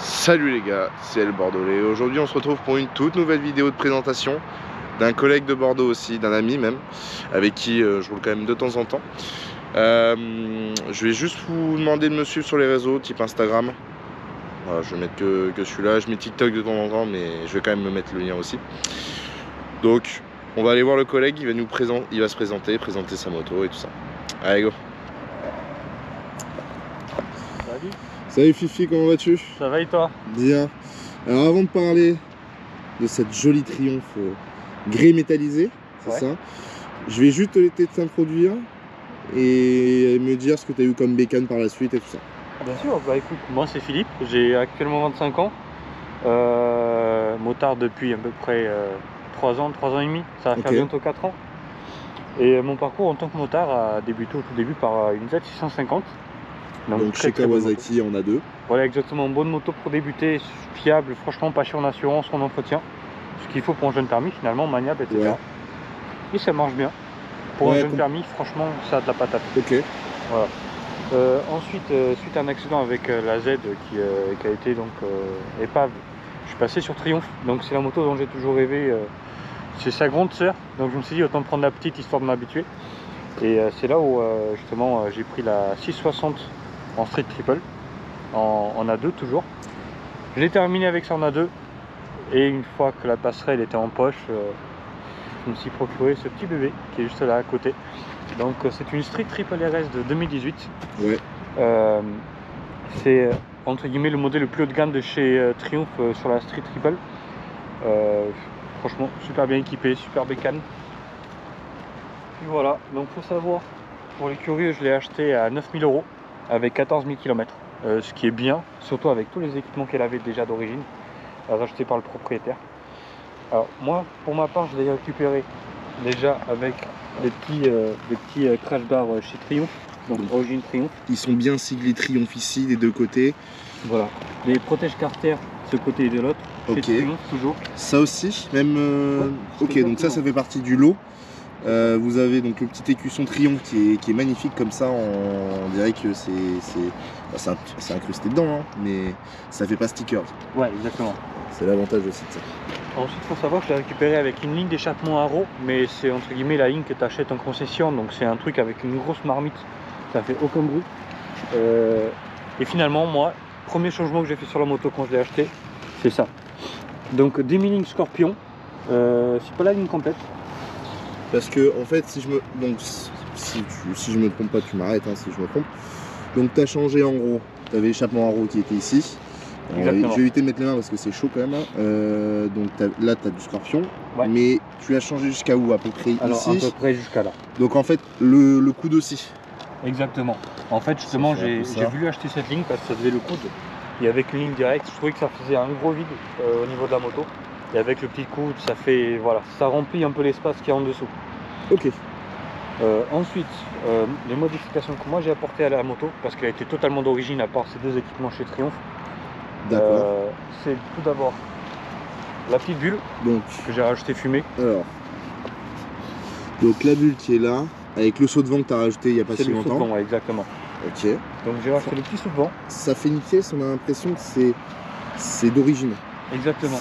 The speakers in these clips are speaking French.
Salut les gars, c'est El Bordelais. Aujourd'hui on se retrouve pour une toute nouvelle vidéo de présentation d'un collègue de Bordeaux aussi, d'un ami même, avec qui je roule quand même de temps en temps. Je vais juste vous demander de me suivre sur les réseaux, type Instagram. Voilà, je vais mettre que celui-là, je mets TikTok de temps en temps, mais je vais quand même me mettre le lien aussi. Donc on va aller voir le collègue, il va se présenter sa moto et tout ça. Allez go. Salut. Salut Fifi, comment vas-tu? Ça va et toi? Bien. Alors avant de parler de cette jolie Triumph gris métallisé, c'est ça, je vais juste te laisser t'introduire et me dire ce que tu as eu comme bécane par la suite et tout ça. Bien sûr, bah écoute, moi c'est Philippe, j'ai actuellement 25 ans, motard depuis à peu près 3 ans et demi, ça va faire bientôt 4 ans. Et mon parcours en tant que motard a débuté au tout début par une Z650. Donc chez Kawasaki en A2. Voilà, exactement, bonne moto pour débuter, fiable, franchement pas cher en assurance, en entretien. Ce qu'il faut pour un jeune permis finalement, maniable, etc. Ouais. Et ça marche bien. Pour un jeune permis, franchement, ça a de la patate. Ok. Voilà. Ensuite, suite à un accident avec la Z qui a été donc épave, je suis passé sur Triumph. Donc c'est la moto dont j'ai toujours rêvé. C'est sa grande sœur, donc je me suis dit autant prendre la petite histoire de m'habituer. Et c'est là où justement j'ai pris la 660 en street triple, en A2 toujours. Je l'ai terminé avec ça en A2. Et une fois que la passerelle était en poche, je me suis procuré ce petit bébé qui est juste là à côté. Donc c'est une Street Triple RS de 2018. Ouais. C'est entre guillemets le modèle le plus haut de gamme de chez Triumph sur la Street Triple. Franchement super bien équipé, super bécane. Puis voilà, donc faut savoir, pour les curieux, je l'ai acheté à 9000 € avec 14 000 km. Ce qui est bien, surtout avec tous les équipements qu'elle avait déjà d'origine, racheté par le propriétaire. Alors moi, pour ma part, je l'ai récupéré déjà avec des petits crash bars chez Triumph, donc origine Triumph. Ils sont bien siglés Triumph ici, des deux côtés. Voilà, les protèges carter ce côté et de l'autre. Ok. Triumph, toujours. Ça aussi, même. Ouais, ok, donc ça fait partie du lot. Vous avez donc le petit écusson Triumph qui est magnifique comme ça, on dirait que c'est incrusté dedans, hein, mais ça fait pas sticker. Ouais, exactement. C'est l'avantage aussi de ça. Ensuite, il faut savoir que je l'ai récupéré avec une ligne d'échappement Arrow, mais c'est entre guillemets la ligne que tu achètes en concession, donc c'est un truc avec une grosse marmite, ça fait aucun bruit. Et finalement, moi, premier changement que j'ai fait sur la moto quand je l'ai acheté, c'est ça. Donc Demilling Scorpion, c'est pas la ligne complète. Parce que en fait, si je me trompe pas, tu m'arrêtes hein, si je me trompe. Donc tu as changé en gros, tu avais l'échappement Arrow qui était ici. Je vais éviter de mettre les mains parce que c'est chaud quand même. Donc là tu as du Scorpion, mais tu as changé jusqu'à où à peu près? Alors, ici. à peu près jusqu'à là. Donc en fait le coude aussi. Exactement. En fait justement j'ai voulu acheter cette ligne parce que ça faisait le coude. Et avec une ligne directe, je trouvais que ça faisait un gros vide au niveau de la moto. Et avec le petit coude, ça fait voilà, ça remplit un peu l'espace qu'il y a en dessous. Ok. Ensuite, les modifications que moi j'ai apportées à la moto, parce qu'elle a été totalement d'origine à part ces deux équipements chez Triumph. C'est tout d'abord la petite bulle que j'ai rajouté fumée. Alors, donc la bulle qui est là, avec le saut de vent que tu as rajouté il n'y a pas si longtemps. C'est le saut de vent, ouais, exactement. Ok. Donc j'ai rajouté le petit saut de vent. Ça fait une pièce, on a l'impression que c'est d'origine. Exactement.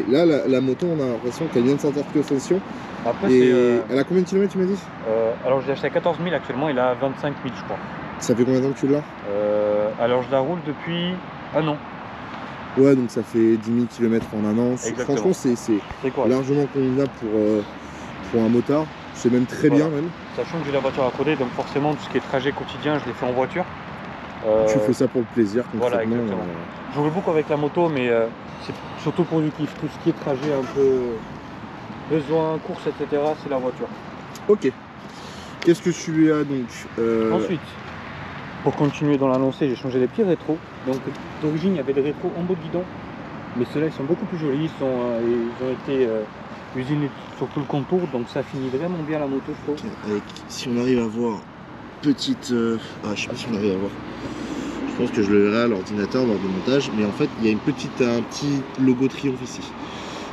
Là, la moto, on a l'impression qu'elle vient de sortir de concession. Après, elle a combien de kilomètres, tu m'as dit? Alors, je l'ai acheté à 14 000 actuellement, il a 25 000, je crois. Ça fait combien de temps que tu l'as? Alors, je la roule depuis un an. Ouais, donc ça fait 10 000 km en un an. Exactement. Franchement, c'est largement convenable pour un motard. C'est même très bien, même. Sachant que j'ai la voiture à côté, donc forcément, tout ce qui est trajet quotidien, je l'ai fait en voiture. Tu fais ça pour le plaisir, voilà, exactement. Je roule beaucoup avec la moto, mais c'est surtout pour du kiff. Tout ce qui est trajet un peu besoin, course, etc., c'est la voiture. Ok. Qu'est-ce que tu as donc Ensuite, pour continuer dans l'annoncé, j'ai changé les petits rétros. Donc d'origine, il y avait des rétros en beau guidon, mais ceux-là, ils sont beaucoup plus jolis. Ils ont été usinés sur tout le contour, donc ça finit vraiment bien la moto, je trouve. Si on arrive à voir petite... je sais pas si on arrive à voir. Je pense que je le verrai à l'ordinateur lors du montage, mais en fait il y a un petit logo Triumph ici,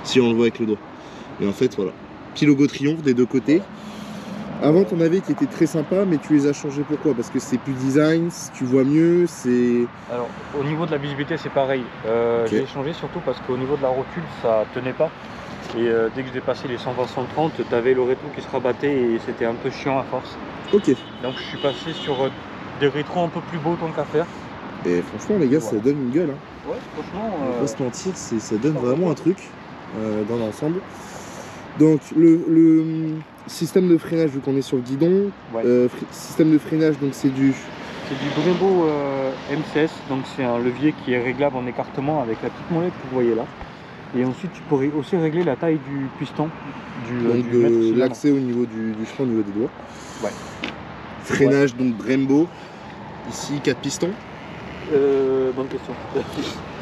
si on le voit avec le doigt. Et en fait voilà, petit logo Triumph des deux côtés. Avant, t'en avais qui étaient très sympas, mais tu les as changés pourquoi? Parce que c'est plus design, tu vois mieux, c'est... Alors, au niveau de la visibilité, c'est pareil. Ok. J'ai changé surtout parce qu'au niveau de la rotule, ça tenait pas. Et dès que je dépassais les 120-130, tu avais le rétro qui se rabattait et c'était un peu chiant à force. Ok. Donc je suis passé sur des rétros un peu plus beaux tant qu'à faire. Et franchement, les gars, ça donne une gueule. Hein. Ouais, franchement. On va pas se mentir, ça donne vraiment un truc dans l'ensemble. Donc, le système de freinage, vu qu'on est sur le guidon, Ouais. système de freinage, donc c'est du... C'est du Brembo MCS, donc c'est un levier qui est réglable en écartement avec la petite molette que vous voyez là. Et ensuite, tu pourrais aussi régler la taille du piston, du maître cylindre. L'accès au niveau du frein, au niveau des doigts. Ouais. Freinage, donc Brembo. Ici, 4 pistons. Bonne question.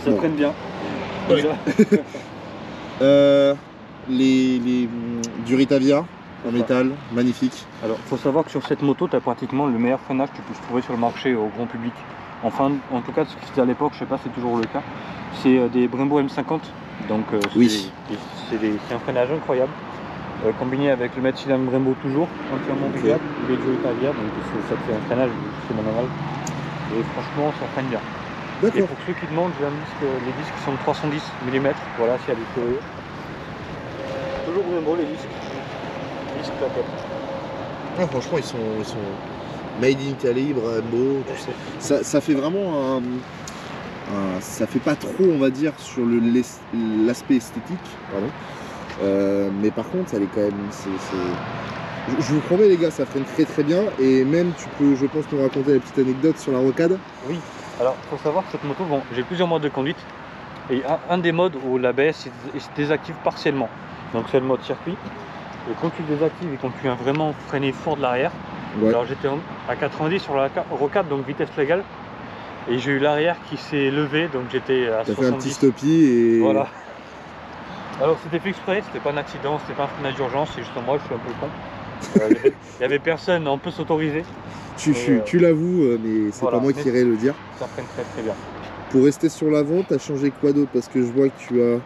Ça Bon. traîne bien. Ouais. Du Ritavia en métal, magnifique. Alors, il faut savoir que sur cette moto, tu as pratiquement le meilleur freinage que tu puisses trouver sur le marché au grand public. Enfin, en tout cas, ce qui se faisait à l'époque, je sais pas si c'est toujours le cas, c'est des Brembo M50. Donc, oui. c'est un freinage incroyable. Combiné avec le maître cylindre Brembo toujours, entièrement réglable, il est du Ritavia, donc ça te fait un freinage phénoménal. Et franchement, ça freine bien. Et pour ceux qui demandent, j'ai un disque, les disques sont de 310 mm, voilà, s'il y a des curieux. Toujours Brembo les disques. Disques plaquettes. Ah, franchement, ils sont made in Italy, Brembo, tout ça. Ça fait vraiment ça fait pas trop, on va dire, sur l'aspect esthétique, pardon. Mais par contre, elle est quand même... Je vous promets les gars, ça freine très très bien. Et même tu peux, je pense, nous raconter la petite anecdote sur la rocade. Oui, alors il faut savoir que cette moto, bon, j'ai plusieurs modes de conduite. Et un des modes où l'ABS se désactive partiellement. Donc c'est le mode circuit. Et quand tu le désactives et quand tu viens vraiment freiner fort de l'arrière, ouais. Alors j'étais à 90 sur la rocade, donc vitesse légale. Et j'ai eu l'arrière qui s'est levé, donc j'étais à 70. T'as fait un petit stoppie et... Voilà. Alors c'était fait exprès, c'était pas un accident, c'était pas un freinage d'urgence, c'est juste moi, je suis un peu con. Il y avait personne, on peut s'autoriser. Tu l'avoues, mais c'est voilà, pas moi qui irais le dire. Ça freine très très bien. Pour rester sur l'avant, tu as changé quoi d'autre? Parce que je vois que tu as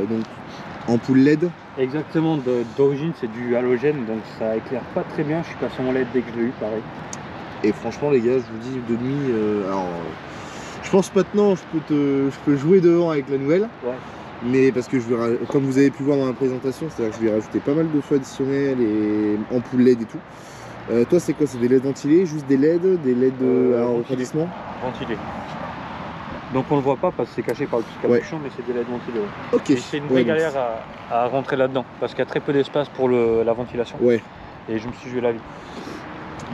donc ampoule LED. Exactement, d'origine c'est du halogène, donc ça éclaire pas très bien. Je suis passé en LED dès que je l'ai eu, pareil. Et franchement les gars, je vous dis de nuit, je pense maintenant je peux jouer devant avec la nouvelle. Ouais. Mais parce que comme vous avez pu voir dans la présentation, c'est-à-dire que je lui ai rajouté pas mal de feux additionnels et ampoules LED et tout. Toi c'est quoi? C'est des LED ventilés? Juste des LED? Des LED à refroidissement? Ventilés. Donc on le voit pas parce que c'est caché par le petit capuchon, ouais. Mais c'est des LED ventilés. Ouais. Ok. C'est une vraie galère à rentrer là-dedans parce qu'il y a très peu d'espace pour la ventilation. Ouais. Et je me suis joué la vie.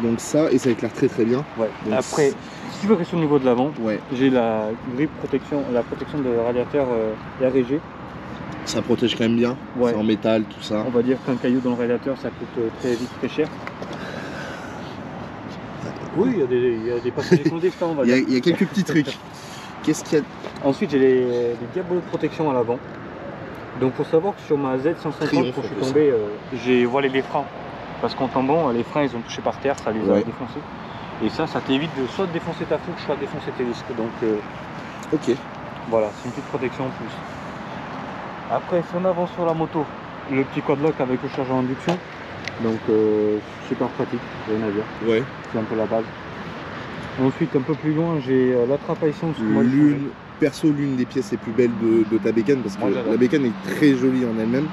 Donc ça, et ça éclaire très très bien. Ouais. Donc après, si tu veux rester au niveau de l'avant, ouais. J'ai la grille protection, la protection de radiateur RG. Ça protège quand même bien, ouais. C'est en métal, tout ça. On va dire qu'un caillou dans le radiateur, ça coûte très vite très cher. Oui, il y a des papiers clandestins, on va dire. Il y a quelques petits trucs. Qu'est-ce qu'il y a? Ensuite, j'ai les diabolos de protection à l'avant. Donc, il faut savoir que sur ma Z150, quand je suis tombé, j'ai voilé les freins. Parce qu'en tombant, les freins, ils ont touché par terre, ça les a défoncés. Et ça t'évite de soit de défoncer ta fourche, soit de défoncer tes disques. Donc, ok. Voilà, c'est une petite protection en plus. Après, si on avance sur la moto, le petit quadlock avec le chargeur induction. Donc, super pratique, rien à dire. Ouais. C'est un peu la base. Ensuite, un peu plus loin, j'ai l'attrape à essence. Perso, l'une des pièces les plus belles de ta bécane, parce que la bécane est très jolie en elle-même.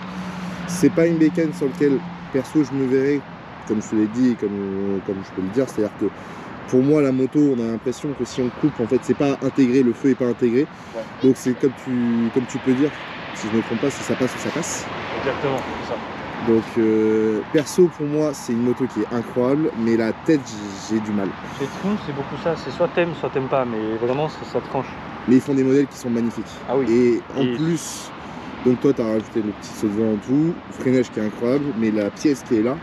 C'est pas une bécane sur laquelle, perso, je me verrais, comme je te l'ai dit, comme je peux le dire, c'est-à-dire que pour moi, la moto, on a l'impression que si on coupe, en fait, c'est pas intégré, le feu est pas intégré. Ouais. Donc c'est comme tu peux dire, si je me trompe pas, si ça passe ou ça passe. Exactement, c'est ça. Donc perso pour moi c'est une moto qui est incroyable, mais la tête j'ai du mal. Chez Triumph c'est beaucoup ça, c'est soit t'aimes pas, mais vraiment ça tranche. Mais ils font des modèles qui sont magnifiques. Ah oui. Et en plus, donc toi tu as rajouté le petit saut de vent en tout, freinage qui est incroyable, mais la pièce qui est là,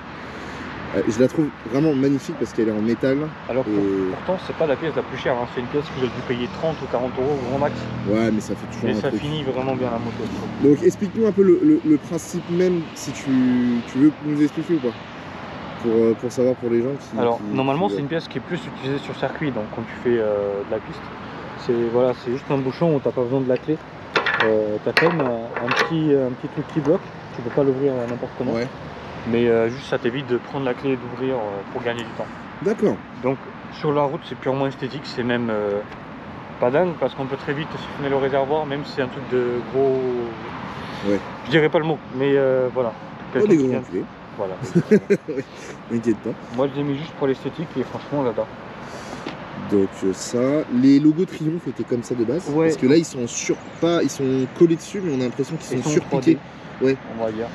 je la trouve vraiment magnifique parce qu'elle est en métal. Alors pourtant c'est pas la pièce la plus chère, hein. C'est une pièce que j'ai dû payer 30 ou 40 euros au grand max. Ouais mais ça fait toujours un truc. Ça finit vraiment bien la moto. Donc explique-nous un peu le principe même, si tu veux nous expliquer ou pas, pour savoir pour les gens qui... Alors normalement c'est une pièce qui est plus utilisée sur circuit, donc quand tu fais de la piste, c'est juste un bouchon où tu n'as pas besoin de la clé. Tu as quand même un petit truc qui bloque, tu peux pas l'ouvrir n'importe comment. Ouais. Mais juste ça t'évite de prendre la clé et d'ouvrir pour gagner du temps. D'accord. Donc sur la route c'est purement esthétique, c'est même pas dingue parce qu'on peut très vite siphonner le réservoir, même si c'est un truc de gros... Ouais. Je dirais pas le mot, mais voilà. Oh, des gros enculés. Voilà. Ouais, t'inquiète pas. Moi je l'ai mis juste pour l'esthétique et franchement j'adore. Donc ça, les logos Triomphe étaient comme ça de base. Ouais. Parce que là ils sont ils sont collés dessus, mais on a l'impression qu'ils sont surpiqués. Ouais. On va dire.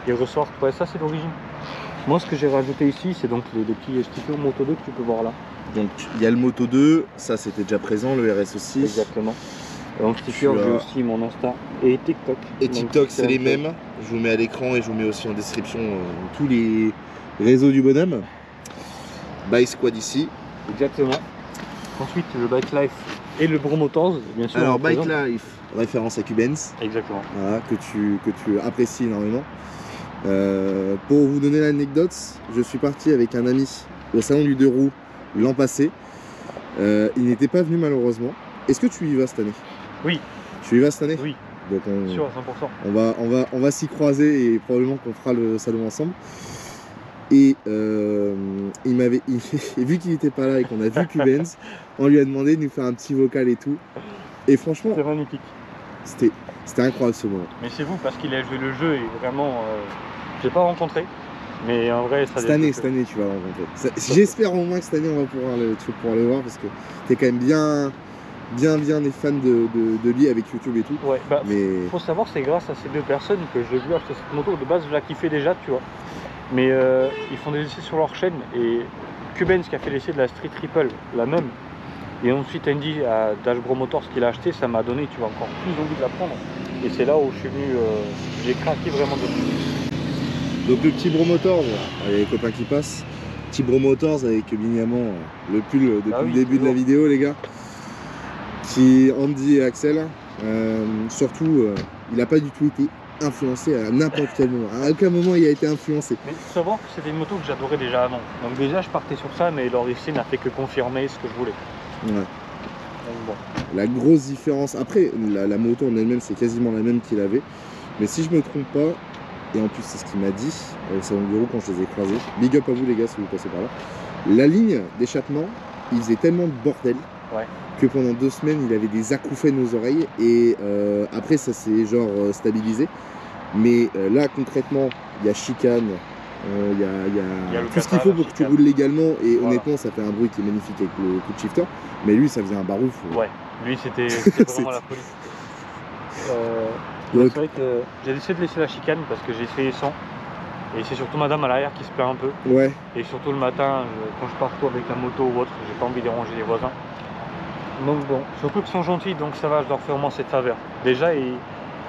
Ils ressortent. Ouais, ça c'est d'origine. Moi ce que j'ai rajouté ici, c'est donc les petits stickers Moto 2 que tu peux voir là. Donc il y a le Moto 2, ça c'était déjà présent, le RS aussi. Exactement. En sticker, j'ai aussi mon Insta et TikTok. Et TikTok, c'est les mêmes. Je vous mets à l'écran et je vous mets aussi en description tous les réseaux du bonhomme. Bike Squad ici. Exactement. Ensuite, le Bike Life et le Bro Motors, bien sûr. Alors, Bike Life, référence à Cubens. Exactement. Voilà, que tu apprécies énormément. Pour vous donner l'anecdote, je suis parti avec un ami au salon du 2 roues l'an passé. Il n'était pas venu malheureusement. Est-ce que tu y vas cette année? Oui. Tu y vas cette année? Oui. Donc sûr à 100%. on va s'y croiser et probablement qu'on fera le salon ensemble. Et il m'avait vu qu'il n'était pas là et qu'on a vu Cubens, on lui a demandé de nous faire un petit vocal et tout. Et franchement, c'est magnifique. C'était incroyable ce moment. Mais c'est vous parce qu'il a joué le jeu et vraiment, je l'ai pas rencontré. Mais en vrai, ça. Cette année, tu vas le rencontrer. J'espère au moins que cette année, on va pouvoir le voir parce que t'es quand même bien des fans de lui avec YouTube et tout. Ouais, bah, mais faut savoir, c'est grâce à ces deux personnes que j'ai vu acheter cette moto. De base, je la kiffais déjà, tu vois. Mais ils font des essais sur leur chaîne et Cubens qui a fait l'essai de la Street Triple, la même. Et ensuite Andy à Dashbro Motors qui l'a acheté, ça m'a donné, tu vois, encore plus envie de la prendre. Et c'est là où je suis venu, j'ai craqué vraiment dessus. Donc le petit Bro Motors, il y a les copains qui passent. Petit Bro Motors avec évidemment le pull depuis le début de la vidéo, les gars. Qui Andy et Axel, surtout, il n'a pas du tout été influencé à n'importe quel moment. À aucun moment il a été influencé. Mais il faut savoir que c'était une moto que j'adorais déjà avant. Donc déjà je partais sur ça, mais leur essai n'a fait que confirmer ce que je voulais. Ouais. Donc bon. La grosse différence, après la moto en elle-même c'est quasiment la même qu'il avait. Mais si je me trompe pas, et en plus c'est ce qu'il m'a dit au salon du Bureau quand je les ai croisés, big up à vous les gars si vous passez par là, la ligne d'échappement, il faisait tellement de bordel. Ouais. Que pendant 2 semaines il avait des acouphènes aux oreilles et après ça s'est genre stabilisé, mais là concrètement il y a chicane, il y a tout ce qu'il faut pour que tu roules légalement et voilà. Honnêtement ça fait un bruit qui est magnifique avec le coup de shifter, mais lui ça faisait un barouf. Ouais, lui c'était vraiment la folie. C'est vrai que j'ai décidé de laisser la chicane parce que j'ai essayé sans. Et c'est surtout madame à l'arrière qui se plaint un peu. Ouais. Et surtout le matin, quand je pars avec la moto ou autre, j'ai pas envie de déranger les voisins. Donc bon, surtout qu'ils sont gentils, donc ça va, je leur fais au moins cette faveur. Déjà, ils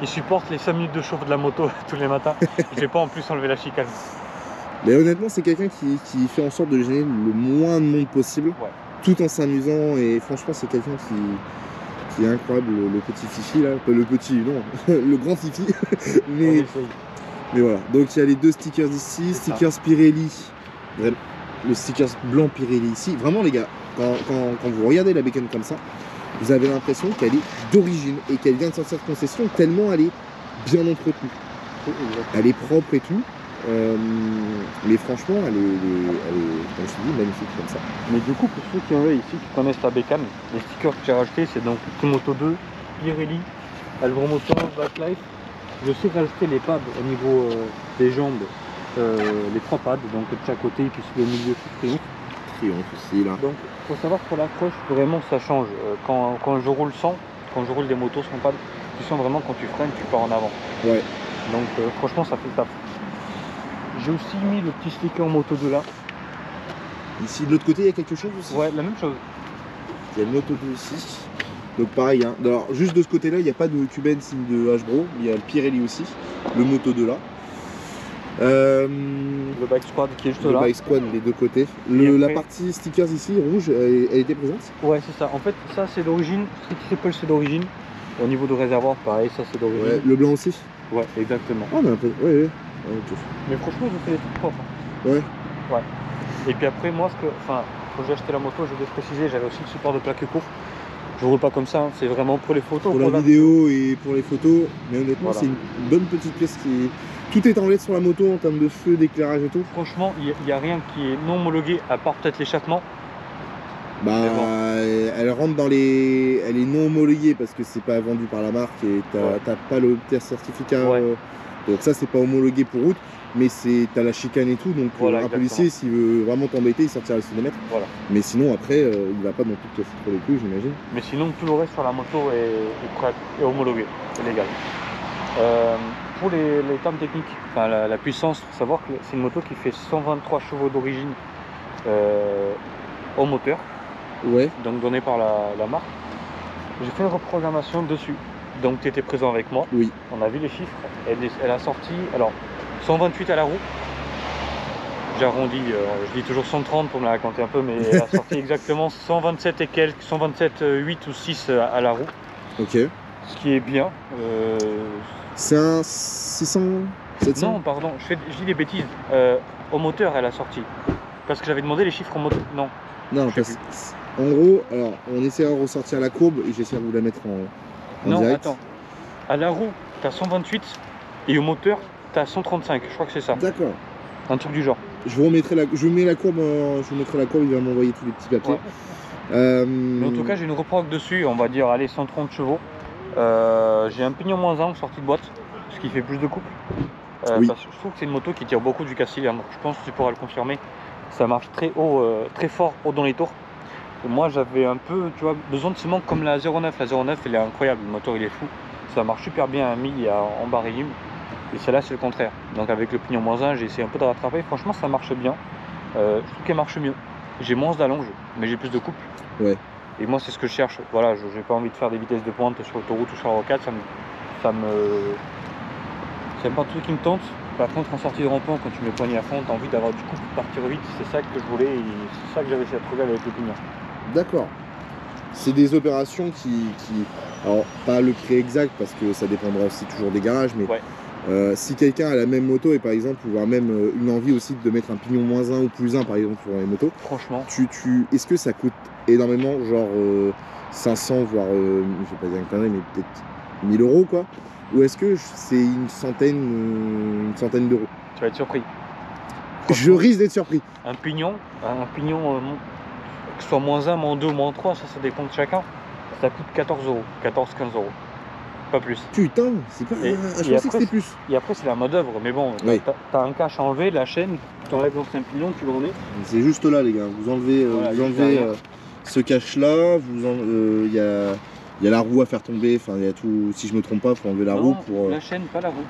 supportent les 5 minutes de chauffe de la moto tous les matins. Je vais pas en plus enlever la chicane. Mais honnêtement, c'est quelqu'un qui fait en sorte de gêner le moins de monde possible, ouais. Tout en s'amusant. Et franchement, c'est quelqu'un qui est incroyable, le petit Fifi là. Le petit, non, le grand Fifi. mais voilà, donc il y a les 2 stickers ici, stickers Pirelli. Le sticker blanc Pirelli ici. Vraiment les gars, quand vous regardez la bécane comme ça, vous avez l'impression qu'elle est d'origine et qu'elle vient de sortir de concession tellement elle est bien entretenue. Elle est propre et tout. Mais franchement, elle est, comme je dis, magnifique comme ça. Mais du coup, pour ceux qui ont ici, qui connaissent la bécane, les stickers que j'ai rachetés, c'est donc Moto 2, Pirelli, Alvaro Motor, Backlife. Je sais rajouter les pads au niveau des jambes, les 3 pads, donc de chaque côté, et puis sur le milieu sous Triomphe aussi là. Donc il faut savoir que pour l'accroche, vraiment ça change. Quand je roule sans, quand je roule des motos sans pads, tu sens vraiment quand tu freines, tu pars en avant. Ouais. Donc franchement ça fait le taf. J'ai aussi mis le petit sticker Moto 2 là. Ici de l'autre côté il y a quelque chose aussi? Ouais, la même chose. Il y a le Moto 2 ici. Donc pareil, hein. Alors juste de ce côté là il n'y a pas de Cubens signe de Hbro, il y a le Pirelli aussi, le Moto 2 là. Le Bike Squad qui est juste là. Le Bike Squad des 2 côtés. La partie stickers ici, rouge, elle était présente? Ouais c'est ça, en fait ça c'est d'origine, Street Triple c'est d'origine. Au niveau de réservoir pareil, ça c'est d'origine. Ouais, le blanc aussi? Ouais, exactement. Ah mais un peu, ouais. Okay. Mais franchement je fais des trucs propres. Ouais. Ouais. Et puis après moi, quand j'ai acheté la moto, je vais préciser, j'avais aussi le support de plaque court. Je roule pas comme ça, hein. C'est vraiment pour les photos. Pour la vidéo et pour les photos. Mais honnêtement, Voilà. c'est une bonne petite pièce qui... Tout est en LED sur la moto en termes de feu, d'éclairage et tout. Franchement, il n'y a rien qui est non homologué, à part peut-être l'échappement. Bah, bon. elle rentre dans les... Elle est non homologuée parce que c'est pas vendu par la marque et t'as pas le certificat. Donc ça, c'est pas homologué pour route. Mais t'as la chicane et tout, donc voilà, un policier, s'il veut vraiment t'embêter, il sortira le speedomètre. Voilà. Mais sinon, après, il va pas non plus te casser trop les couilles, j'imagine. Mais sinon, tout le reste sur la moto est homologué, c'est légal. Pour les termes techniques, enfin, la puissance, il faut savoir que c'est une moto qui fait 123 chevaux d'origine au moteur, Ouais. donc donné par la marque. J'ai fait une reprogrammation dessus, donc tu étais présent avec moi. Oui. On a vu les chiffres, elle a sorti, alors 128 à la roue, j'arrondis, je dis toujours 130 pour me la raconter un peu, mais elle a sorti exactement 127 et quelques, 127,8 ou 6 à la roue. Ok. Ce qui est bien. C'est un 600, 700? Non, pardon, je dis des bêtises. Au moteur, elle a sorti. Parce que j'avais demandé les chiffres au moteur. Non. Non, en gros, alors on essaiera de ressortir la courbe et j'essaie de vous la mettre en Non, direct. attends. À la roue, t'as 128 et au moteur, t'as 135. Je crois que c'est ça. D'accord. Un truc du genre. Je vous remettrai je mets la courbe, je vous mettrai la courbe, il va m'envoyer tous les petits papiers. Ouais. Mais en tout cas, j'ai une reprog dessus, on va dire, allez, 130 chevaux. J'ai un pignon moins 1 sorti de boîte, ce qui fait plus de couple. Oui. Parce que je trouve que c'est une moto qui tire beaucoup du Castillon. Je pense que tu pourras le confirmer. Ça marche très haut, très fort haut dans les tours. Et moi, j'avais un peu, tu vois, besoin de ciment comme la 09. La 09, elle est incroyable, le moteur il est fou. Ça marche super bien à mi et en bas régime. Et celle-là, c'est le contraire. Donc avec le pignon moins 1, j'ai essayé un peu de rattraper. Franchement, ça marche bien. Je trouve qu'elle marche mieux. J'ai moins d'allonge, mais j'ai plus de couple. Ouais. Et moi, c'est ce que je cherche. Voilà, je n'ai pas envie de faire des vitesses de pointe sur l'autoroute ou sur la rocade. C'est pas un truc qui me tente. Par contre, en sortie de rond-point, quand tu mets le poignet à fond, tu as envie d'avoir du couple, partir vite. C'est ça que je voulais et c'est ça que j'avais essayé de trouver avec le pignon. D'accord. C'est des opérations qui... Alors, pas le prix exact parce que ça dépendra aussi toujours des garages, mais ouais. Si quelqu'un a la même moto et par exemple, voire même une envie aussi de mettre un pignon moins 1 ou plus 1 par exemple sur les motos, franchement, est-ce que ça coûte énormément, genre 500 voire, je vais pas dire une connerie, mais peut-être 1000 euros quoi? Ou est-ce que c'est une centaine d'euros? tu vas être surpris. Je risque d'être surpris. Un pignon, que ce soit moins 1, moins 2, moins 3, ça dépend de chacun. Ça coûte 14 euros, 14-15 euros. Pas plus. Putain, c'est pas. Je pensais que c'était plus. Et après, c'est la main d'œuvre, mais bon, oui. T'as un cache à enlever, la chaîne, tu enlèves l'ancien pignon, tu le remets. C'est juste là, les gars. Vous enlevez, voilà, ce cache-là. Il y a la roue à faire tomber. Enfin, il y a tout. Si je me trompe pas, il faut enlever la roue pour. La chaîne, pas la roue.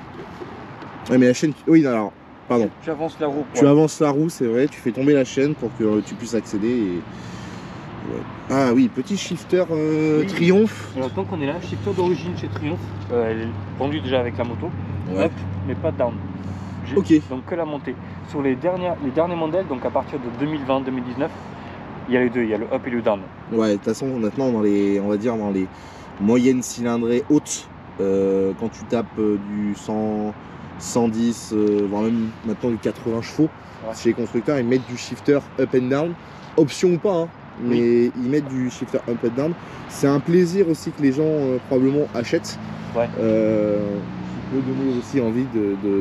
Ouais, mais la chaîne. Oui, non, alors. Pardon. Tu avances la roue. Tu avances la roue, c'est vrai. Tu fais tomber la chaîne pour que tu puisses accéder. Et... Ouais. Ah oui, petit shifter oui. Triomphe. Alors tant qu'on est là, shifter d'origine chez Triomphe, elle est vendue déjà avec la moto, ouais. Up, mais pas de down. Ok. Donc que la montée. Sur les derniers modèles, donc à partir de 2020-2019, il y a les deux, il y a le up et le down. Ouais, de toute façon, maintenant on va dire dans les moyennes cylindrées hautes, quand tu tapes du 100, 110, voire même maintenant du 80 chevaux, ouais. Chez les constructeurs, ils mettent du shifter up and down, option ou pas, hein. Mais oui. Ils mettent du shifter up and down. C'est un plaisir aussi que les gens probablement achètent. Ouais. Qui peut donner aussi envie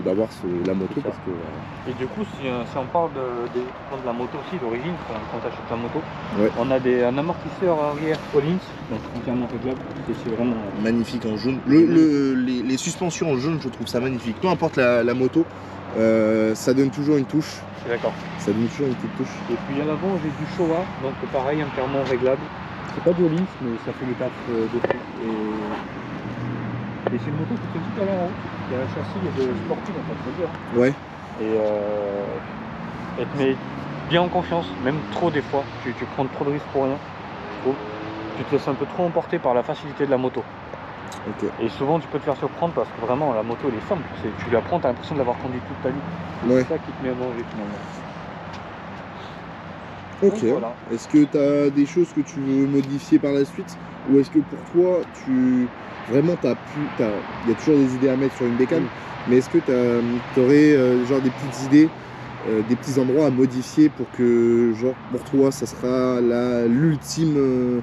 d'avoir la moto. Parce que, et du coup, si on parle de la moto aussi, d'origine, quand tu achètes la moto, ouais. On a un amortisseur arrière Collins, donc entièrement réglable. C'est vraiment magnifique en jaune. Les suspensions en jaune, je trouve ça magnifique. Peu importe la moto, ça donne toujours une touche. D'accord. Ça donne toujours une petite touche. Et puis à l'avant j'ai du Showa, donc pareil, entièrement réglable. C'est pas de Hollins, mais ça fait le taf de fou. Et c'est une moto qui tient tout à l'heure en haut. Il y a un châssis de sportif en fait, dire. Ouais. Et elle te met bien en confiance, même trop des fois. Tu prends trop de risques pour rien. Tu te laisses un peu trop emporter par la facilité de la moto. Okay. Et souvent tu peux te faire surprendre parce que vraiment la moto elle est simple. Tu la prends, tu as l'impression de l'avoir conduite toute ta vie. Ouais. C'est ça qui te met à manger finalement. Ok. Donc, voilà. Est-ce que tu as des choses que tu veux modifier par la suite? Ou est-ce que pour toi, vraiment il y a toujours des idées à mettre sur une bécane, mais est-ce que tu aurais genre des petites idées, des petits endroits à modifier pour que genre pour toi ça sera l'ultime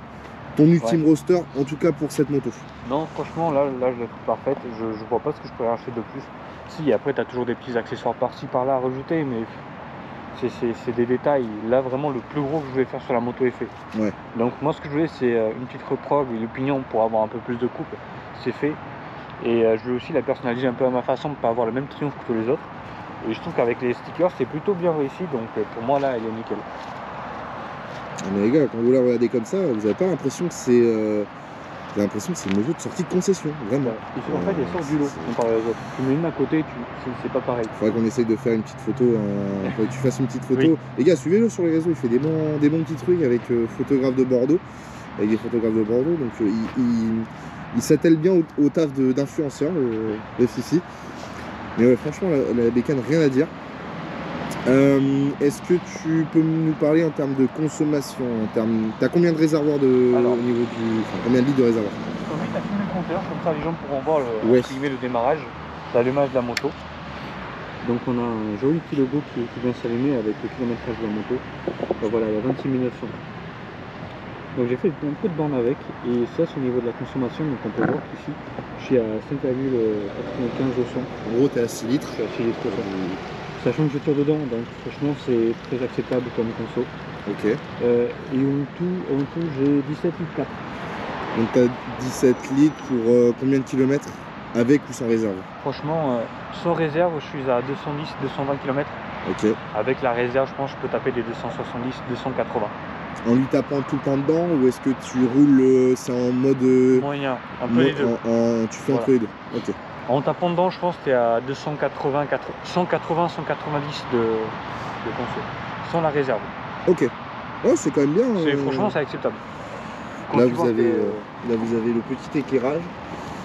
ton ultime roster, en tout cas pour cette moto. Non, franchement, là je la trouve parfaite. Je vois pas ce que je pourrais acheter de plus. Si, après, tu as toujours des petits accessoires par-ci, par-là à rajouter, mais c'est des détails. Là, vraiment, le plus gros que je voulais faire sur la moto est fait. Ouais. Donc, moi, ce que je voulais, c'est une petite reprog et le pignon pour avoir un peu plus de coupe. C'est fait. Et je voulais aussi la personnaliser un peu à ma façon, pour pas avoir le même triomphe que tous les autres. Et je trouve qu'avec les stickers, c'est plutôt bien réussi. Donc, pour moi, là, elle est nickel. Mais les gars, quand vous la regardez comme ça, vous avez pas l'impression que c'est une moto de sortie de concession, vraiment. Et en fait, elle sort du lot comparé aux autres. Tu mets une à côté, c'est pas pareil. Faudrait qu'on essaye de faire une petite photo, faudrait que tu fasses une petite photo. Oui. Les gars, suivez-le sur les réseaux, il fait des bons petits trucs avec photographe de Bordeaux, avec des photographes de Bordeaux, donc il s'attelle bien au taf d'influenceur, le Fifi. Mais ouais, franchement, la bécane, rien à dire. Est-ce que tu peux nous parler en termes de consommation, t'as combien de réservoirs au niveau combien de litres de réservoir? Je t'invite à filmer le compteur, comme ça les gens pourront voir le démarrage, l'allumage de la moto. Donc on a un joli petit logo qui vient s'allumer avec le kilométrage de la moto. Donc voilà, il y a 26 900. Donc j'ai fait un peu de borne avec, et ça c'est au niveau de la consommation. Donc on peut voir qu'ici je suis à 5,95 au 100. En gros, t'es à 6 litres. Je suis à 6 litres. Sachant que je tire dedans, donc franchement c'est très acceptable comme conso. Ok. Et en tout j'ai 17 litres 4. Donc t'as 17 litres pour combien de kilomètres? Avec ou sans réserve? Franchement, sans réserve, je suis à 210-220 km. Ok. Avec la réserve, je pense que je peux taper des 270-280. En lui tapant tout le temps dedans, ou est-ce que tu roules, c'est en mode... moyen, un peu les deux. Tu fais entre les deux. Ok. En tapant dedans, je pense que tu es à 180-190 de conso. Sans la réserve. Ok. Ouais, c'est quand même bien. Franchement, c'est acceptable. Là vous avez le petit éclairage.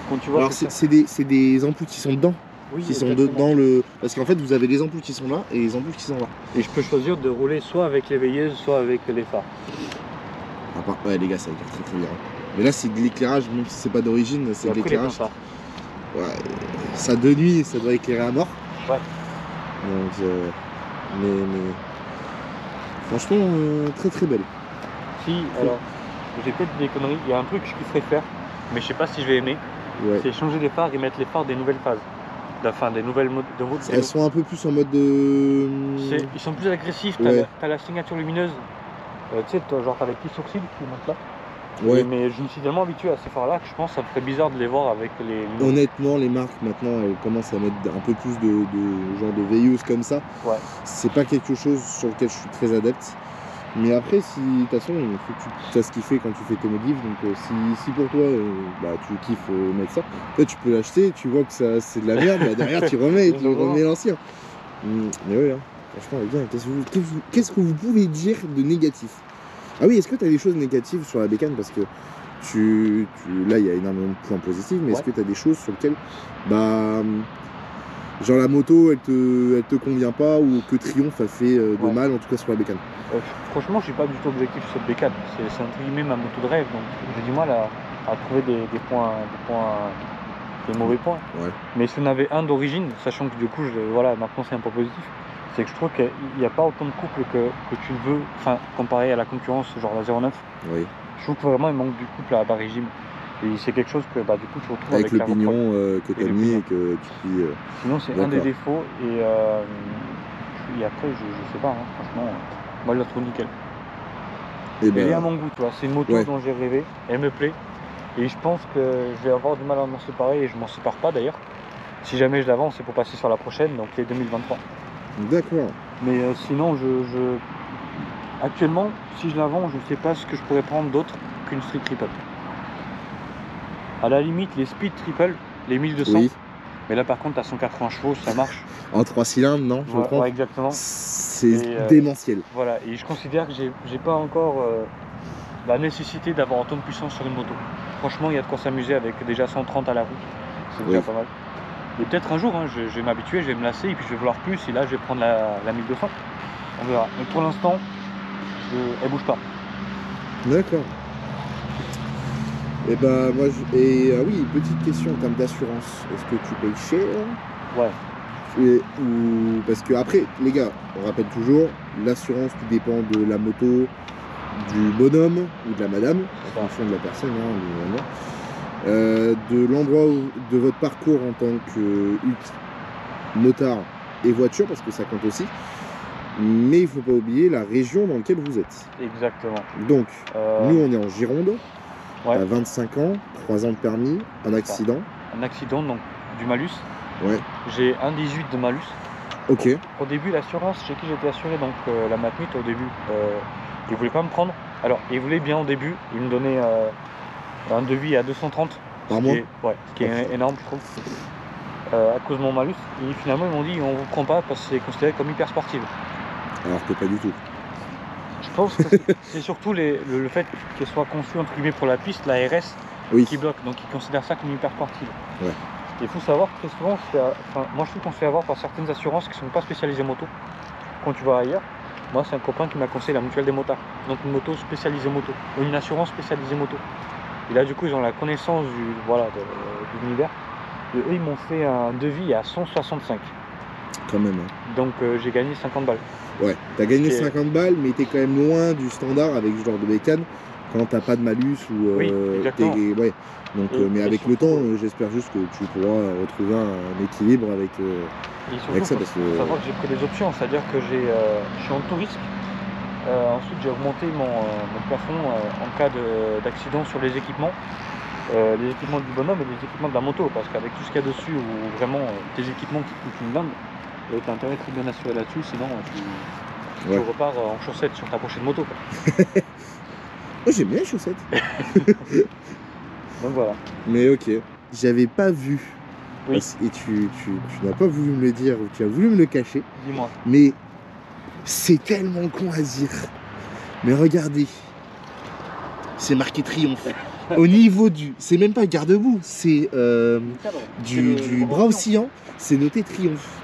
Quand tu vois. Alors c'est des ampoules qui sont dedans. Oui, qui sont dedans le. Parce qu'en fait vous avez les ampoules qui sont là et les ampoules qui sont là. Et je peux choisir de rouler soit avec les veilleuses, soit avec les phares. Ouais les gars, ça éclaire très bien. Mais là c'est de l'éclairage, même si c'est pas d'origine, c'est de l'éclairage. Ouais, ça de nuit, ça doit éclairer à mort. Ouais. Donc mais franchement très belle. Si, alors j'ai peut-être des conneries, il y a un truc que je kifferais faire, mais je sais pas si je vais aimer. Ouais. C'est changer les phares et mettre les phares des nouvelles phases. Enfin, des nouvelles modes de route. Elles sont un peu plus en mode de. Ils sont plus agressifs, ouais. T'as la signature lumineuse. Tu sais, genre t'as les petits sourcils qui montent là. Ouais. Mais je me suis tellement habitué à ces phares là que je pense que ça me ferait bizarre de les voir avec les. Honnêtement, les marques maintenant elles commencent à mettre un peu plus de genre de veilleuses comme ça. Ouais. C'est pas quelque chose sur lequel je suis très adepte. Mais après, si de toute façon, il faut que tu fasses kiffer quand tu fais tes modifs. Donc si pour toi, tu kiffes mettre ça, toi tu peux l'acheter, tu vois que c'est de la merde, bah, derrière tu remets l'ancien. Mais ouais, hein, franchement, les gars, qu'est-ce que vous pouvez dire de négatif? Ah oui, est-ce que tu as des choses négatives sur la bécane? Parce que là, il y a énormément de points positifs, mais est-ce que tu as des choses sur lesquelles, genre la moto, elle te convient pas, ou que Triumph a fait de mal, en tout cas sur la bécane? Franchement, je suis pas du tout objectif sur cette bécane. C'est entre guillemets ma moto de rêve, donc j'ai du mal à trouver des mauvais points. Ouais. Mais si on avait un d'origine, sachant que du coup, maintenant c'est un point positif, c'est que je trouve qu'il n'y a pas autant de couple que tu veux, enfin, comparé à la concurrence, genre la 09. Oui. Je trouve que vraiment il manque du couple à bas régime. Et c'est quelque chose que du coup tu retrouves avec le la pignon que tu as mis et que tu puis. Sinon, c'est un des défauts. Et après, je sais pas, hein, franchement, moi je la trouve nickel. Elle est à mon goût, tu vois. C'est une moto dont j'ai rêvé, elle me plaît. Et je pense que je vais avoir du mal à m'en séparer, et je m'en sépare pas d'ailleurs. Si jamais je la vends, c'est pour passer sur la prochaine, donc les 2023. D'accord. Mais sinon, actuellement, si je la vends, je sais pas ce que je pourrais prendre d'autre qu'une Street Triple. À la limite, les Speed Triple, les 1200. Oui. Mais là, par contre, à 180 chevaux, ça marche. En 3 cylindres, non? Je crois. Ouais, exactement. C'est démentiel. Voilà, et je considère que j'ai pas encore la nécessité d'avoir autant de puissance sur une moto. Franchement, il y a de quoi s'amuser avec déjà 130 à la roue. C'est déjà pas mal. Et peut-être un jour, hein, je vais m'habituer, je vais me lasser, et puis je vais vouloir plus, et là, je vais prendre la 1200. On verra. Mais pour l'instant, elle bouge pas. D'accord. Et oui, petite question en termes d'assurance. Est-ce que tu payes cher? Ouais. Parce que après, les gars, on rappelle toujours, l'assurance tout dépend de la moto, du bonhomme ou de la madame, en fonction de la personne, de l'endroit de votre parcours en tant que motard et voiture, parce que ça compte aussi. Mais il ne faut pas oublier la région dans laquelle vous êtes. Exactement. Donc, nous, on est en Gironde, ouais. à 25 ans, 3 ans de permis, un accident. Un accident, donc du malus. Ouais. J'ai 1,18 de malus. Ok. Au début, l'assurance chez qui j'étais assuré, donc la Matmut, au début, ils ne voulaient pas me prendre. Alors, ils voulaient bien au début, ils me donnaient un devis à 230. Par mois? Ce qui est énorme, je trouve. À cause de mon malus. Et finalement, ils m'ont dit on ne vous prend pas parce que c'est considéré comme hyper sportive. Alors que pas du tout. Je pense que c'est surtout le fait qu'elle soit conçue entre guillemets pour la piste, la RS, Oui. qui bloque. Donc ils considèrent ça comme hyper sportive. Ouais. Il faut savoir que très souvent, moi je trouve qu'on se fait avoir par certaines assurances qui ne sont pas spécialisées moto. Quand tu vas ailleurs, moi c'est un copain qui m'a conseillé la mutuelle des motards. Donc une moto spécialisée moto, ou une assurance spécialisée moto. Et là du coup ils ont la connaissance de l'univers. Et eux ils m'ont fait un devis à 165. Quand même. Hein. Donc j'ai gagné 50 balles. Ouais, t'as gagné 50 balles, mais t'es quand même loin du standard avec ce genre de bécane quand t'as pas de malus ou oui, exactement. ouais. Donc, mais avec le temps, j'espère juste que tu pourras retrouver un équilibre avec ça. Parce que faut savoir que j'ai pris des options, c'est-à-dire que je suis en tout risque. Ensuite, j'ai augmenté mon plafond en cas d'accident sur les équipements du bonhomme et les équipements de la moto, parce qu'avec tout ce qu'il y a dessus, ou vraiment tes équipements qui coûtent une blinde, t'as intérêt à très bien assuré là-dessus, sinon tu repars en chaussettes sur ta prochaine moto. Moi j'aime bien les chaussettes. Donc voilà. Mais ok, j'avais pas vu. Oui. Et tu n'as pas voulu me le dire, ou tu as voulu me le cacher. Dis-moi. Mais c'est tellement con à dire. Mais regardez, c'est marqué Triomphe. Au niveau du... C'est même pas garde-boue, c'est du bras oscillant, c'est noté Triomphe.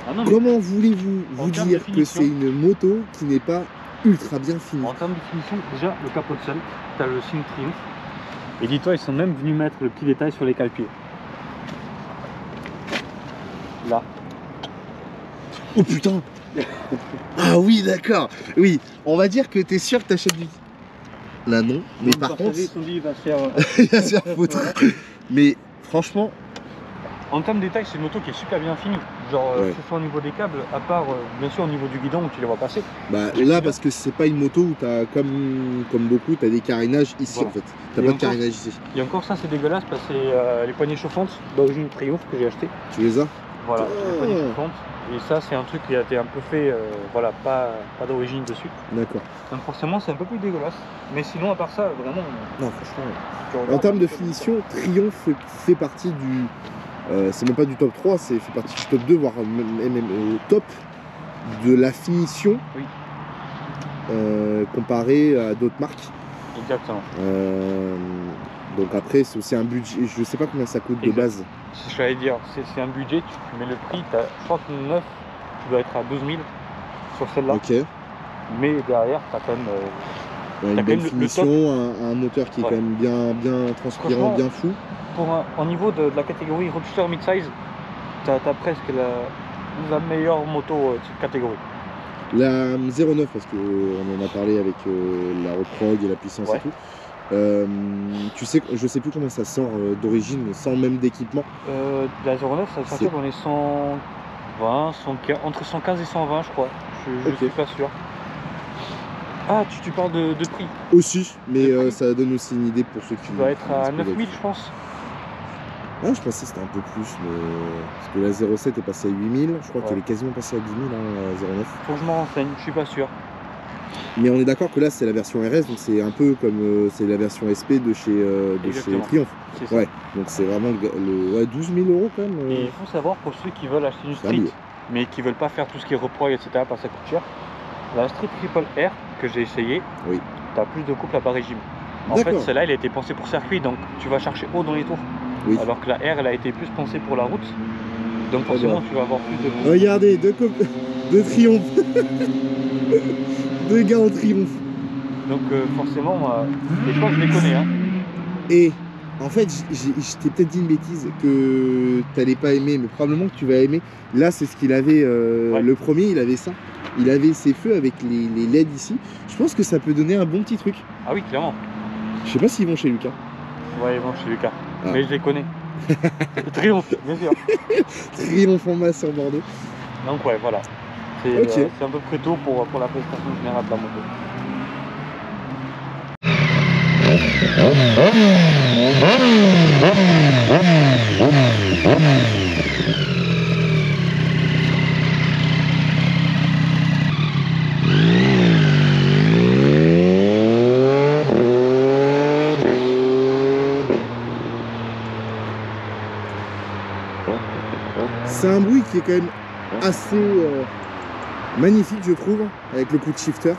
Ah non, comment voulez-vous vous dire que c'est une moto qui n'est pas ultra bien finie? En termes de finition, déjà le capot de seul, tu as le signe Triomphe. Et dis-toi, ils sont même venus mettre le petit détail sur les cale-pieds. Là. Oh putain. Ah oui, d'accord. Oui, on va dire que tu es sûr que tu achètes du... Là non, mais par contre... Ils sont dit, il va se faire... il va se faire foutre. Mais franchement... En termes de détails, c'est une moto qui est super bien finie. Genre, que ce soit au niveau des câbles, à part bien sûr au niveau du guidon où tu les vois passer. Bah là, parce que c'est pas une moto où t'as comme beaucoup, t'as des carénages ici en fait. T'as pas de carénage ici. Et encore ça, c'est dégueulasse parce que c'est les poignées chauffantes d'origine Triomphe que j'ai acheté. Tu les as? Voilà, les poignées chauffantes. Et ça, c'est un truc qui a été un peu fait, voilà, pas d'origine dessus. D'accord. Donc forcément, c'est un peu plus dégueulasse. Mais sinon, à part ça, vraiment... Non, franchement... En termes de finition, Triomphe fait partie du... c'est même pas du top 3, c'est fait partie du top 2, voire même au top de la finition comparé à d'autres marques. Exactement. Donc après, c'est aussi un budget, je sais pas combien ça coûte de base. C'est ce que j'allais dire, c'est un budget, tu mets le prix, je crois que neuf, tu dois être à 12 000 sur celle-là. Ok. Mais derrière, tu as quand même... une belle finition, un moteur qui est quand même bien transpirant, bien fou. Au niveau de la catégorie Roadster Midsize, tu as presque la meilleure moto de cette catégorie. La 09, parce qu'on en a parlé avec la Road Prog et la puissance et tout. Tu sais, je sais plus comment ça sort d'origine, sans même d'équipement. La 09, ça sortir dans les 120, entre 115 et 120, je crois. Je suis pas sûr. Ah, tu parles de prix. Aussi, mais ça donne aussi une idée pour ceux qui... Tu dois être à 9000, je pense. Ah, je pensais que c'était un peu plus, mais... parce que la 07 est passée à 8000, je crois qu'elle est quasiment passée à 10 000, hein, la 09. Faut que je m'en renseigne, je suis pas sûr. Mais on est d'accord que là, c'est la version RS, donc c'est un peu comme c'est la version SP de chez Triumph. Ça. Ouais, donc c'est vraiment 12 000 € quand même. Et il faut savoir, pour ceux qui veulent acheter une Street, mais qui veulent pas faire tout ce qui est reprog, etc., parce que ça coûte cher, la Street Triple R que j'ai essayé, tu as plus de couple à bas régime. En fait, celle-là, elle a été pensée pour circuit, donc tu vas chercher haut dans les tours. Alors que la R, elle a été plus pensée pour la route. Donc forcément, tu vas avoir plus de... Regardez, deux Triomphe. Deux gars en Triomphe. Donc forcément, les choix, je les connais. Hein. Et en fait, je t'ai peut-être dit une bêtise que tu n'allais pas aimer, mais probablement que tu vas aimer. Là, c'est ce qu'il avait, le premier, il avait ça. il avait ses feux avec les LED ici. Je pense que ça peut donner un bon petit truc. Ah oui, clairement. Je sais pas s'ils vont chez Lucas. Ouais, ils vont chez Lucas. Ah. Mais je les connais. Triomphe, bien sûr. Triomphe en masse sur Bordeaux. Donc ouais, voilà. C'est Ok. c'est un peu près tôt pour la prestation générale de la moto. C'est un bruit qui est quand même assez magnifique, je trouve, avec le coup de shifter.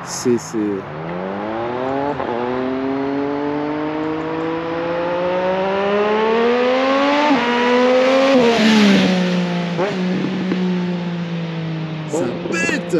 C'est... Ça pète!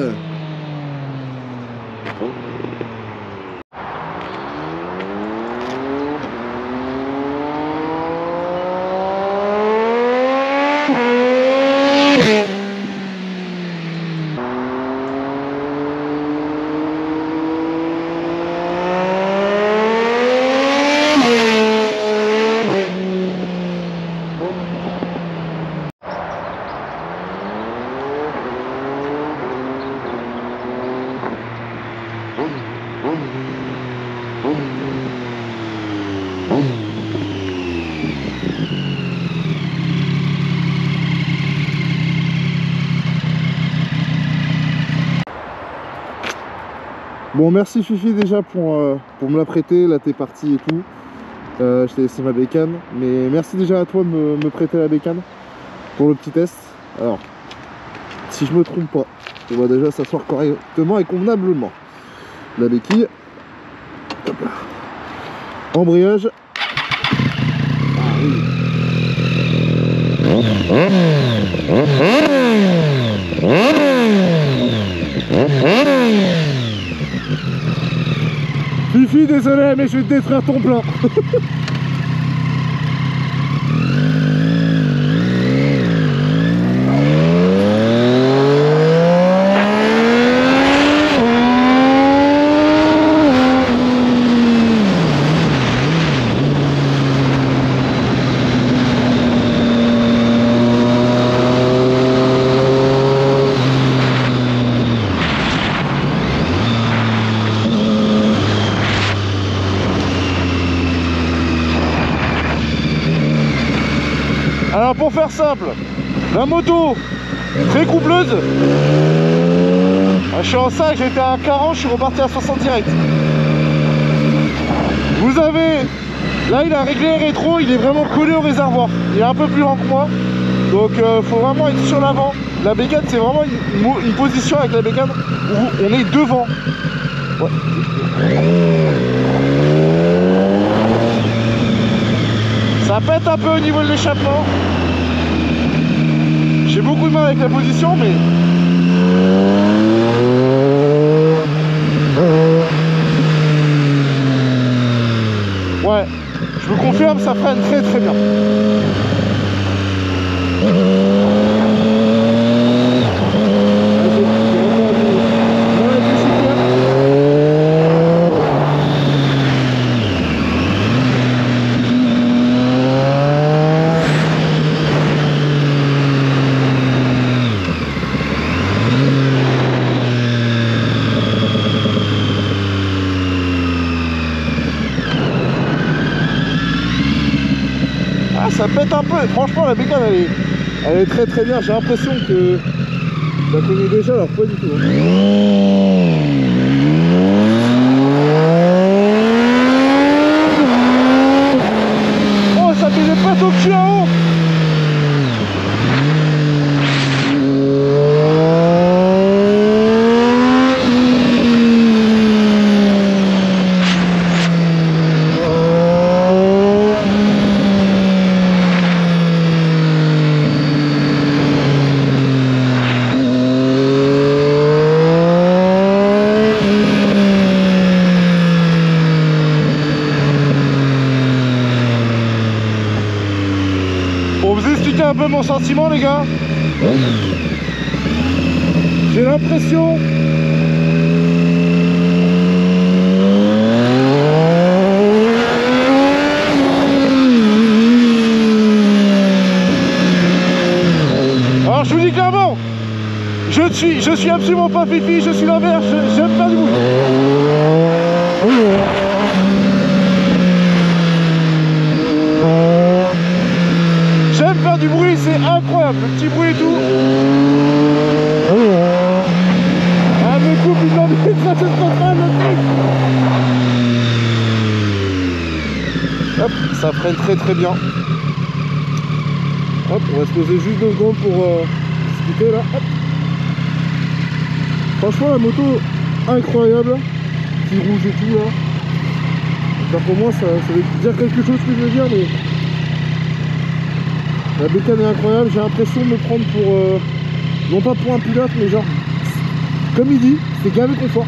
Bon, merci Fifi déjà pour me la prêter. Là t'es parti et tout. Je t'ai laissé ma bécane. Mais merci déjà à toi de me prêter la bécane pour le petit test. Alors, si je me trompe pas, on va déjà s'asseoir correctement et convenablement. La béquille. Hop là. Embrayage. Ah oui. Fifi, désolé, mais je vais te détruire ton plan. Alors pour faire simple, la moto très coupleuse. Je suis en 5, j'étais à 40, je suis reparti à 60 direct. Vous avez, là il a réglé les rétro, il est vraiment collé au réservoir. Il est un peu plus lent que moi, donc faut vraiment être sur l'avant. La bécane c'est vraiment une position avec la bécane où on est devant. Ouais. Ça pète un peu au niveau de l'échappement. J'ai beaucoup de mal avec la position, mais... Ouais, je vous confirme, ça freine très très bien. Ça pète un peu, franchement la bécane elle est très très bien, j'ai l'impression que je la connais déjà alors pas du tout. Oh ça fait des pattes au cul en haut. Pour vous expliquer un peu mon sentiment les gars, J'ai l'impression alors je vous dis clairement, je suis absolument pas fifi, je suis l'inverse, j'aime pas du bruit. J'aime faire du bruit, c'est incroyable, le petit bruit et tout. Ah me coupe, il m'a mis ça c'est pas mal le truc. Hop, ça freine très bien. Hop, on va se poser juste 2 secondes pour discuter là. Hop. Franchement la moto incroyable, petit rouge et tout là. Donc pour moi ça veut dire quelque chose que je veux dire, mais la bécane est incroyable. J'ai l'impression de me prendre pour non pas pour un pilote, mais genre comme il dit, c'est gavé confort,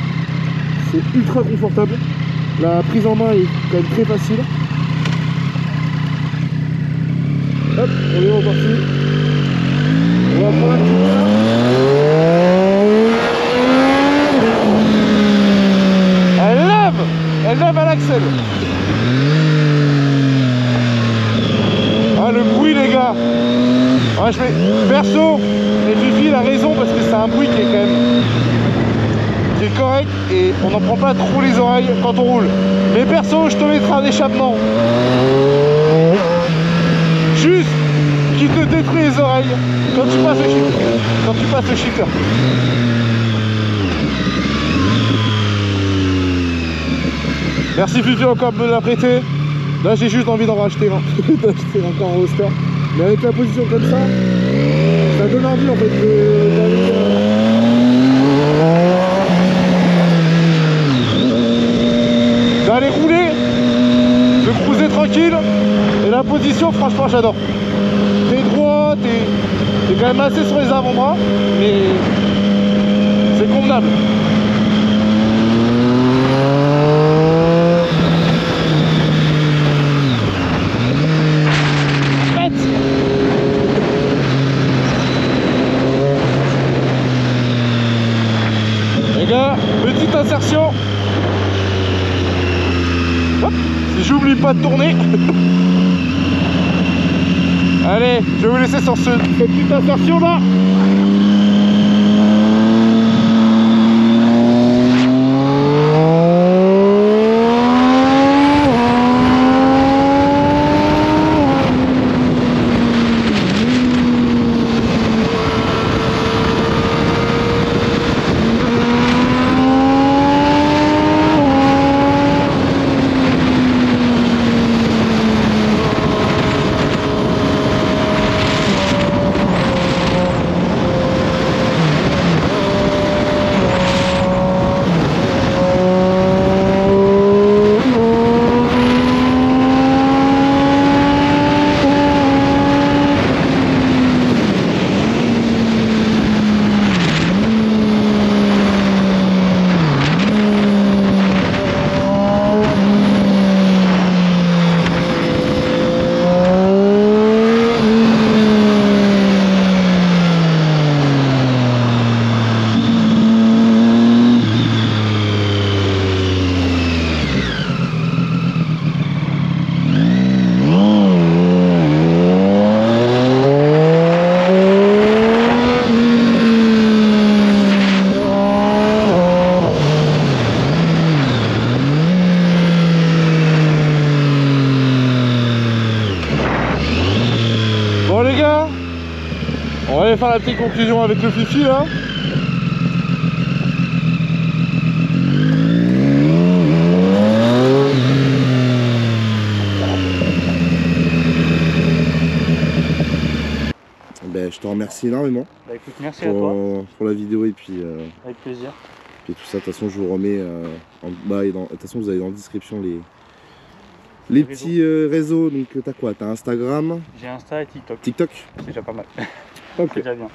c'est ultra confortable, la prise en main est quand même très facile. Hop, on est reparti. On va prendre un petit peu là. Elle lève à l'axel. Ah le bruit les gars. Ouais, perso, les Fifi il a raison parce que c'est un bruit qui est quand même correct et on n'en prend pas trop les oreilles quand on roule. Mais perso, je te mettrai un échappement. Juste qui te détruit les oreilles quand tu passes le shifter. Quand tu passes le shifter. Merci Fifi encore de me la prêter. Là j'ai juste envie d'en racheter un. D'acheter encore un roster. Mais avec la position comme ça donne envie en fait d'aller rouler, de cruiser tranquille. Et la position franchement j'adore. T'es droit, t'es quand même assez sur les avant-bras, mais c'est convenable. Les gars, petite insertion. Hop, si j'oublie pas de tourner. Allez, je vais vous laisser sur cette petite insertion là. Bon les gars, on va aller faire la petite conclusion avec le Fifi là. Ben, je te remercie énormément. Bah écoute, merci à toi. Pour la vidéo et puis avec plaisir. Et tout ça, de toute façon je vous remets en bas et de toute façon vous avez dans la description les petits réseaux. Donc t'as quoi? T'as Instagram? J'ai Insta et TikTok. TikTok? C'est déjà pas mal. Ok. C'est déjà bien.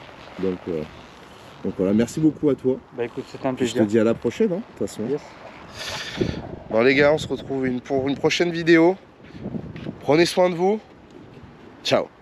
Donc voilà, merci beaucoup à toi. Bah écoute, c'était un Puis plaisir. je te dis à la prochaine, hein, de toute façon. Yes. Bon les gars, on se retrouve pour une prochaine vidéo. Prenez soin de vous. Ciao.